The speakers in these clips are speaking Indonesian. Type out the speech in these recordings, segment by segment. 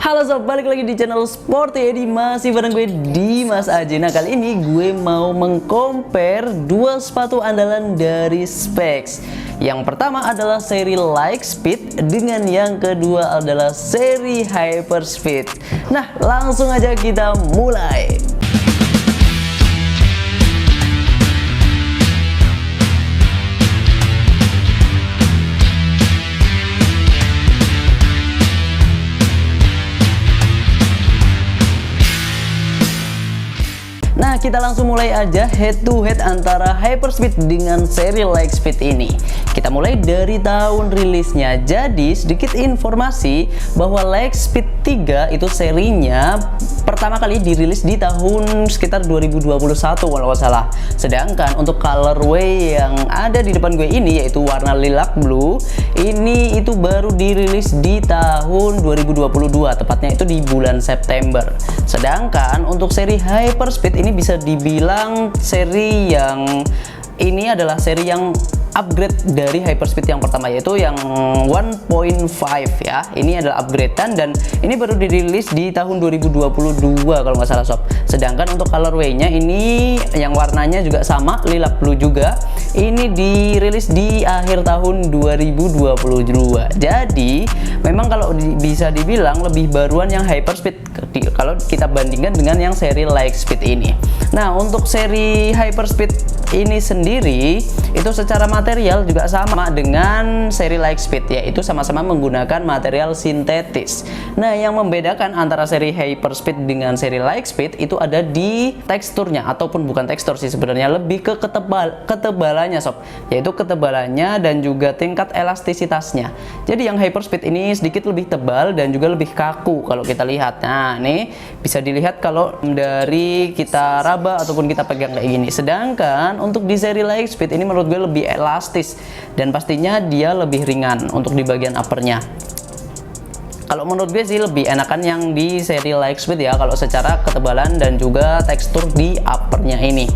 Halo sob, balik lagi di channel Sporty Edi, masih bareng gue Dimas Aji. Nah, kali ini gue mau mengcompare dua sepatu andalan dari Specs. Yang pertama adalah seri Lightspeed dengan yang kedua adalah seri Hyperspeed. Nah, langsung aja kita mulai. Nah, kita langsung mulai aja head to head antara Hyperspeed dengan seri Lightspeed ini. Kita mulai dari tahun rilisnya. Jadi, sedikit informasi bahwa Lightspeed 3 itu serinya pertama kali dirilis di tahun sekitar 2021 kalau nggak salah. Sedangkan untuk colorway yang ada di depan gue ini, yaitu warna lilac blue, ini itu baru dirilis di tahun 2022, tepatnya itu di bulan September. Sedangkan untuk seri Hyperspeed ini bisa dibilang seri yang ini adalah seri yang upgrade dari Hyperspeed yang pertama, yaitu yang 1.5 ya. Ini adalah upgradean dan ini baru dirilis di tahun 2022 kalau nggak salah sob. Sedangkan untuk colorway-nya ini yang warnanya juga sama, lilac blue juga. Ini dirilis di akhir tahun 2022. Jadi memang kalau bisa dibilang lebih baruan yang Hyperspeed kalau kita bandingkan dengan yang seri Lightspeed ini. Nah, untuk seri Hyperspeed ini sendiri itu secara material juga sama dengan seri Lightspeed, yaitu sama-sama menggunakan material sintetis. Nah, yang membedakan antara seri Hyperspeed dengan seri Lightspeed itu ada di teksturnya, ataupun bukan tekstur sih sebenarnya, lebih ke ketebalannya sob, yaitu ketebalannya dan juga tingkat elastisitasnya. Jadi yang Hyperspeed ini sedikit lebih tebal dan juga lebih kaku kalau kita lihat. Nah, nih bisa dilihat kalau dari kita raba ataupun kita pegang kayak gini. Sedangkan untuk di seri Lightspeed ini menurut gue lebih elastis dan pastinya dia lebih ringan untuk di bagian uppernya. Kalau menurut gue sih lebih enakan yang di seri Lightspeed ya, kalau secara ketebalan dan juga tekstur di uppernya ini.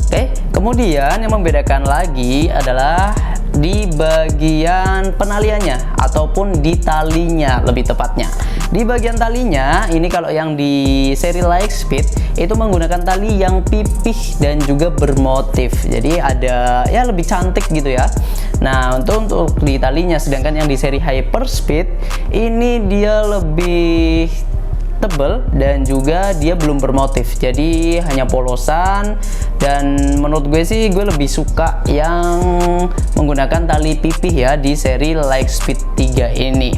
Oke, kemudian yang membedakan lagi adalah di bagian penaliannya ataupun di talinya lebih tepatnya. Di bagian talinya ini kalau yang di seri Lightspeed itu menggunakan tali yang pipih dan juga bermotif. Jadi ada ya lebih cantik gitu ya. Nah, untuk di talinya, sedangkan yang di seri Hyperspeed ini dia lebih tebel dan juga dia belum bermotif, jadi hanya polosan. Dan menurut gue sih gue lebih suka yang menggunakan tali pipih ya di seri Lightspeed 3 ini.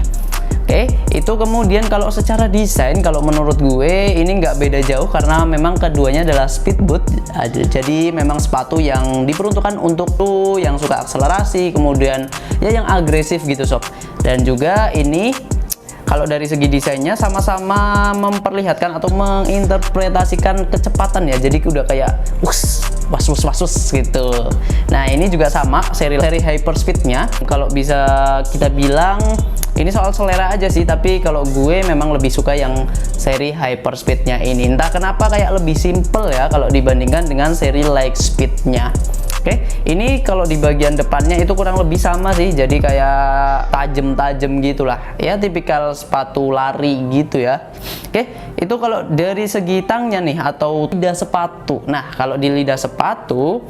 Oke, itu kemudian kalau secara desain, kalau menurut gue ini nggak beda jauh karena memang keduanya adalah speed boot. Jadi memang sepatu yang diperuntukkan untuk tuh yang suka akselerasi, kemudian ya yang agresif gitu sob. Dan juga ini kalau dari segi desainnya sama-sama memperlihatkan atau menginterpretasikan kecepatan ya. Jadi udah kayak wasus gitu. Nah, ini juga sama seri Hyperspeed-nya. Kalau bisa kita bilang ini soal selera aja sih, tapi kalau gue memang lebih suka yang seri Hyperspeed-nya ini. Entah kenapa kayak lebih simple ya kalau dibandingkan dengan seri Lightspeed-nya. Oke, ini kalau di bagian depannya itu kurang lebih sama sih, jadi kayak tajem-tajem gitulah ya, tipikal sepatu lari gitu ya. Oke, itu kalau dari segi tangnya nih atau lidah sepatu. Nah, kalau di lidah sepatu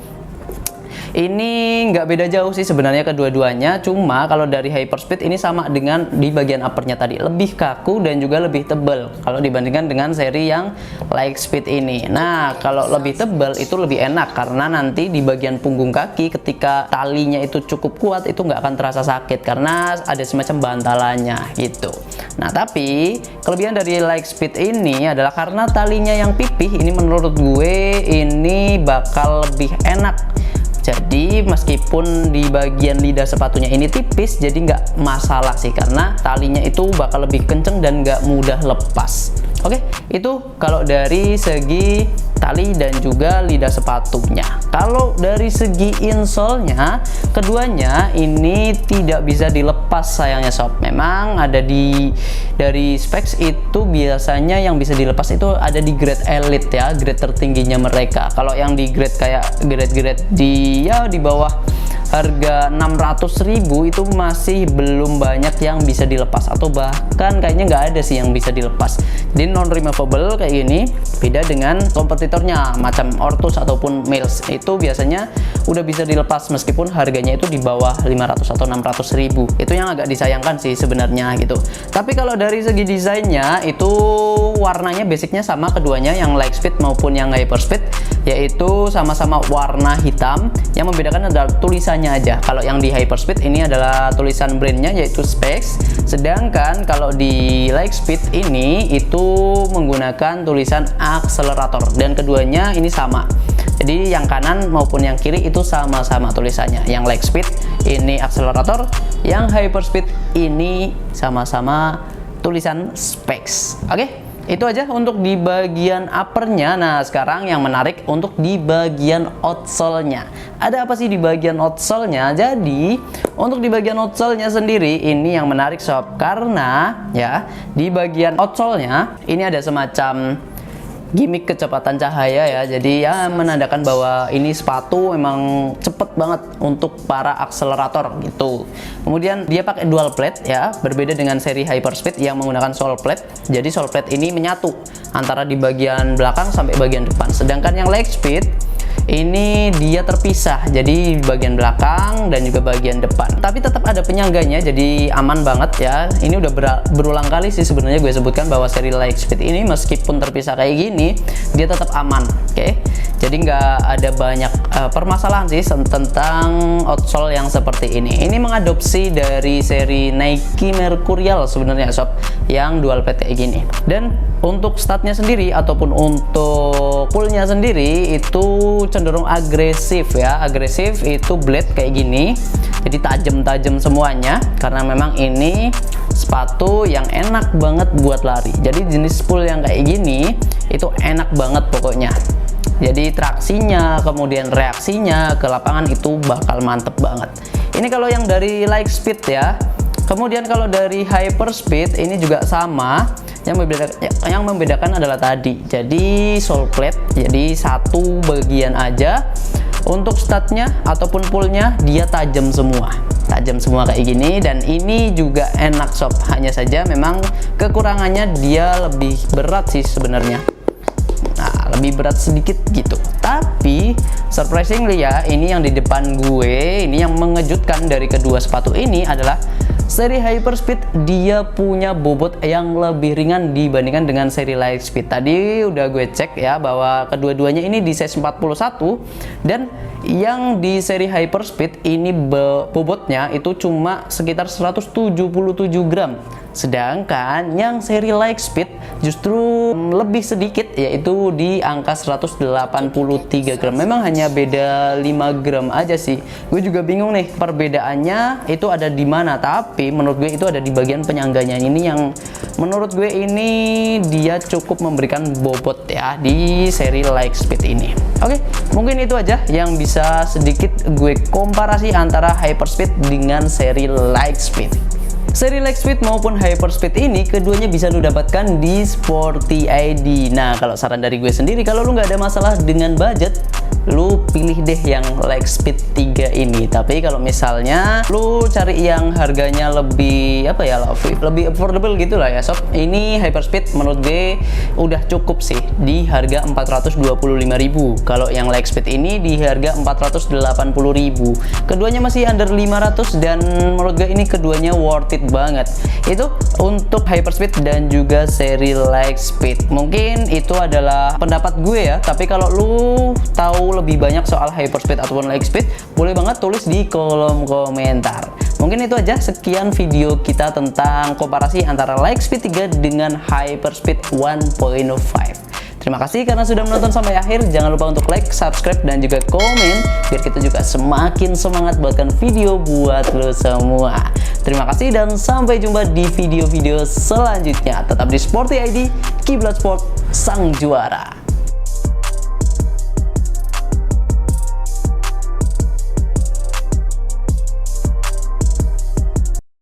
ini nggak beda jauh sih sebenarnya kedua-duanya, cuma kalau dari Hyperspeed ini sama dengan di bagian uppernya tadi, lebih kaku dan juga lebih tebal kalau dibandingkan dengan seri yang Lightspeed ini. Nah, kalau lebih tebal itu lebih enak karena nanti di bagian punggung kaki ketika talinya itu cukup kuat itu nggak akan terasa sakit karena ada semacam bantalannya gitu. Nah, tapi kelebihan dari Lightspeed ini adalah karena talinya yang pipih, ini menurut gue ini bakal lebih enak. Jadi meskipun di bagian lidah sepatunya ini tipis, jadi nggak masalah sih karena talinya itu bakal lebih kenceng dan nggak mudah lepas. Oke, itu kalau dari segi tali dan juga lidah sepatunya. Kalau dari segi insole-nya, keduanya ini tidak bisa dilepas sayangnya sob. Memang ada dari specs itu biasanya yang bisa dilepas itu ada di grade elite ya, grade tertingginya mereka. Kalau yang di grade kayak grade-grade di bawah harga 600.000 itu masih belum banyak yang bisa dilepas, atau bahkan kayaknya nggak ada sih yang bisa dilepas. Jadi non removable kayak gini, beda dengan kompetitornya macam Ortus ataupun Mills, itu biasanya udah bisa dilepas meskipun harganya itu di bawah 500 atau 600.000. Itu yang agak disayangkan sih sebenarnya gitu. Tapi kalau dari segi desainnya itu warnanya basicnya sama keduanya, yang Lightspeed maupun yang Hyperspeed, yaitu sama-sama warna hitam. Yang membedakan adalah tulisannya aja. Kalau yang di Hyperspeed ini adalah tulisan brandnya yaitu Specs, sedangkan kalau di Lightspeed ini itu menggunakan tulisan akselerator, dan keduanya ini sama. Jadi yang kanan maupun yang kiri itu sama-sama tulisannya. Yang Lightspeed ini akselerator, yang Hyperspeed ini sama-sama tulisan Specs. Oke? Itu aja untuk di bagian uppernya. Nah, sekarang yang menarik untuk di bagian outsole-nya. Ada apa sih di bagian outsole-nya? Jadi, untuk di bagian outsole-nya sendiri ini yang menarik sob, karena ya di bagian outsole-nya ini ada semacam gimmick kecepatan cahaya ya. Jadi ya menandakan bahwa ini sepatu memang cepet banget untuk para akselerator gitu. Kemudian dia pakai dual plate ya, berbeda dengan seri Hyperspeed yang menggunakan sole plate. Jadi sole plate ini menyatu antara di bagian belakang sampai bagian depan. Sedangkan yang Lightspeed ini dia terpisah, jadi bagian belakang dan juga bagian depan. Tapi tetap ada penyangganya, jadi aman banget ya. Ini udah berulang kali sih sebenarnya gue sebutkan bahwa seri Lightspeed ini meskipun terpisah kayak gini, dia tetap aman. Oke? Jadi nggak ada banyak permasalahan sih tentang outsole yang seperti ini. Ini mengadopsi dari seri Nike Mercurial sebenarnya sob, yang dual plate kayak gini. Dan untuk statnya sendiri ataupun untuk pullnya sendiri itu cenderung agresif ya. Agresif itu blade kayak gini, jadi tajam-tajam semuanya, karena memang ini sepatu yang enak banget buat lari. Jadi jenis pull yang kayak gini itu enak banget pokoknya. Jadi traksinya, kemudian reaksinya ke lapangan itu bakal mantep banget. Ini kalau yang dari Lightspeed ya. Kemudian kalau dari Hyperspeed ini juga sama. Yang membedakan adalah tadi. Jadi sole plate, jadi satu bagian aja. Untuk statnya ataupun pullnya dia tajam semua. Tajam semua kayak gini, dan ini juga enak sob. Hanya saja memang kekurangannya dia lebih berat sih sebenarnya. Nah, lebih berat sedikit gitu. Tapi surprisingly ya, ini yang di depan gue, ini yang mengejutkan dari kedua sepatu ini adalah seri Hyperspeed dia punya bobot yang lebih ringan dibandingkan dengan seri Lightspeed. Tadi udah gue cek ya bahwa kedua-duanya ini di size 41, dan yang di seri Hyperspeed ini bobotnya itu cuma sekitar 177 gram. Sedangkan yang seri Lightspeed justru lebih sedikit, yaitu di angka 183 gram. Memang hanya beda 5 gram aja sih. Gue juga bingung nih perbedaannya itu ada di mana. Tapi menurut gue itu ada di bagian penyangganya ini, yang menurut gue ini dia cukup memberikan bobot ya di seri Lightspeed ini. Oke, mungkin itu aja yang bisa sedikit gue komparasi antara Hyperspeed dengan seri Lightspeed. Seri Lightspeed maupun Hyperspeed ini keduanya bisa lu dapatkan di Sporty ID. Nah, kalau saran dari gue sendiri, kalau lu nggak ada masalah dengan budget, lu pilih deh yang Lightspeed 3 ini. Tapi kalau misalnya lu cari yang harganya lebih apa ya, lebih affordable gitu lah ya sob, ini Hyperspeed menurut gue udah cukup sih di harga 425.000. Kalau yang Lightspeed ini di harga 480.000. Keduanya masih under 500, dan menurut gue ini keduanya worth it banget. Itu untuk Hyperspeed dan juga seri Lightspeed. Mungkin itu adalah pendapat gue ya. Tapi kalau lu tahu lebih banyak soal Hyperspeed ataupun Lightspeed, boleh banget tulis di kolom komentar. Mungkin itu aja, sekian video kita tentang komparasi antara Lightspeed 3 dengan Hyperspeed 1.5. Terima kasih karena sudah menonton sampai akhir. Jangan lupa untuk like, subscribe, dan juga komen biar kita juga semakin semangat buatkan video buat lo semua. Terima kasih dan sampai jumpa di video-video selanjutnya. Tetap di Sporty ID, Kiblat Sport, sang juara.